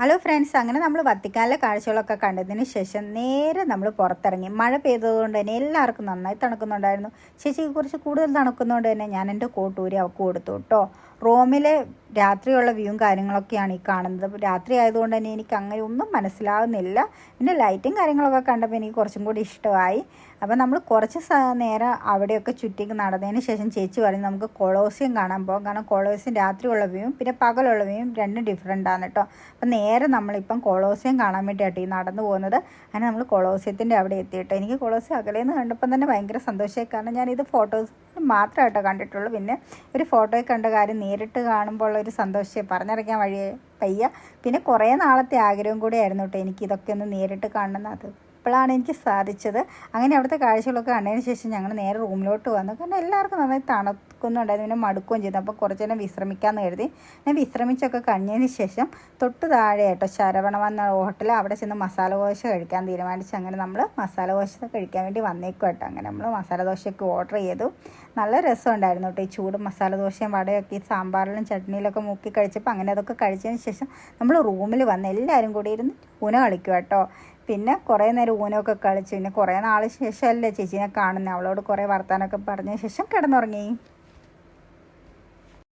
Hello friends, അങ്ങനെ നമ്മൾ വത്തിക്കാനിലെ കാഴ്ചകളൊക്കെ കണ്ടതിന് ശേഷം നേരെ നമ്മൾ പുറത്തിറങ്ങി. മഴ പെയ്തതുകൊണ്ട് തന്നെ എല്ലാവർക്കും നന്നായി തണുക്കുന്നുണ്ടായിരുന്നു. ചേച്ചിക്ക് കുറച്ച് കൂടുതൽ തണുക്കുന്നതുകൊണ്ട് തന്നെ ഞാൻ എൻ്റെ കോട്ടൂരി അവൾക്ക് കൊടുത്തു കേട്ടോ. റോമിലെ രാത്രിയുള്ള വ്യൂവും കാര്യങ്ങളൊക്കെയാണ് ഈ കാണുന്നത്. അപ്പോൾ രാത്രി ആയതുകൊണ്ട് തന്നെ എനിക്ക് അങ്ങനെ ഒന്നും മനസ്സിലാവുന്നില്ല. പിന്നെ ലൈറ്റും കാര്യങ്ങളൊക്കെ കണ്ടപ്പോൾ എനിക്ക് കുറച്ചും കൂടി ഇഷ്ടമായി. അപ്പോൾ നമ്മൾ കുറച്ച് നേരം അവിടെയൊക്കെ ചുറ്റി നടന്നതിന് ശേഷം ചേച്ചി പറഞ്ഞു നമുക്ക് കൊളോസിയം കാണാൻ പോകാം. കാരണം കൊളോസിയം രാത്രിയുള്ള വ്യൂവും പിന്നെ പകലുള്ള വ്യൂവും രണ്ടും ഡിഫറെൻ്റാണ് കേട്ടോ. അപ്പം നേരെ നമ്മളിപ്പം കൊളോസിയം കാണാൻ വേണ്ടിയിട്ടാണ് ഈ നടന്നു പോകുന്നത്. അങ്ങനെ നമ്മൾ കൊളോസിയത്തിൻ്റെ അവിടെ എത്തിയിട്ട് എനിക്ക് കൊളോസിയം അകലേന്ന് കണ്ടപ്പം തന്നെ ഭയങ്കര സന്തോഷമായി. കാരണം ഞാനിത് ഫോട്ടോസ് മാത്രമായിട്ടോ കണ്ടിട്ടുള്ളൂ. പിന്നെ ഒരു ഫോട്ടോയിൽ കണ്ട കാര്യം നേരിട്ട് കാണുമ്പോൾ ഒരു സന്തോഷം പറഞ്ഞറിയിക്കാൻ വയ്യ. പിന്നെ കുറേ നാളത്തെ ആഗ്രഹം കൂടിയായിരുന്നു കേട്ടോ എനിക്കിതൊക്കെ ഒന്ന് നേരിട്ട് കാണുന്നത്. ഇപ്പോഴാണ് എനിക്ക് സാധിച്ചത്. അങ്ങനെ അവിടുത്തെ കാഴ്ചകളൊക്കെ കണ്ടതിന് ശേഷം ഞങ്ങൾ നേരെ റൂമിലോട്ട് വന്നു. കാരണം എല്ലാവർക്കും നന്നായി തണുക്കുന്നുണ്ടായിരുന്നു, പിന്നെ മടുക്കുകയും ചെയ്തു. അപ്പോൾ കുറച്ച് നേരം വിശ്രമിക്കാമെന്ന് കരുതി ഞാൻ വിശ്രമിച്ചൊക്കെ കഴിഞ്ഞതിന് ശേഷം തൊട്ട് താഴെ കേട്ടോ ശരവണം എന്ന ഹോട്ടൽ, അവിടെ ചെന്ന് മസാല ദോശ കഴിക്കാൻ തീരുമാനിച്ചു. അങ്ങനെ നമ്മൾ മസാല ദോശ കഴിക്കാൻ വേണ്ടി വന്നേക്കും കേട്ടോ. അങ്ങനെ നമ്മൾ മസാല ദോശയൊക്കെ ഓർഡർ ചെയ്തു. നല്ല രസമുണ്ടായിരുന്നു കേട്ടോ. ഈ ചൂട് മസാല ദോശയും വടയൊക്കെ ഈ സാമ്പാറിലും ചട്നിയിലൊക്കെ മുക്കി കഴിച്ചപ്പോൾ അങ്ങനെ അതൊക്കെ കഴിച്ചതിന് ശേഷം നമ്മൾ റൂമിൽ വന്ന് എല്ലാവരും കൂടി ഇരുന്ന് ഊന കളിക്കും കേട്ടോ. പിന്നെ കുറേ നേരം ഊനൊക്കെ കളിച്ച് പിന്നെ കുറേ നാൾ ശേഷമല്ലേ ചേച്ചീനെ കാണുന്നത്. അവളോട് കുറേ വർത്താനമൊക്കെ പറഞ്ഞ ശേഷം കിടന്നുറങ്ങി.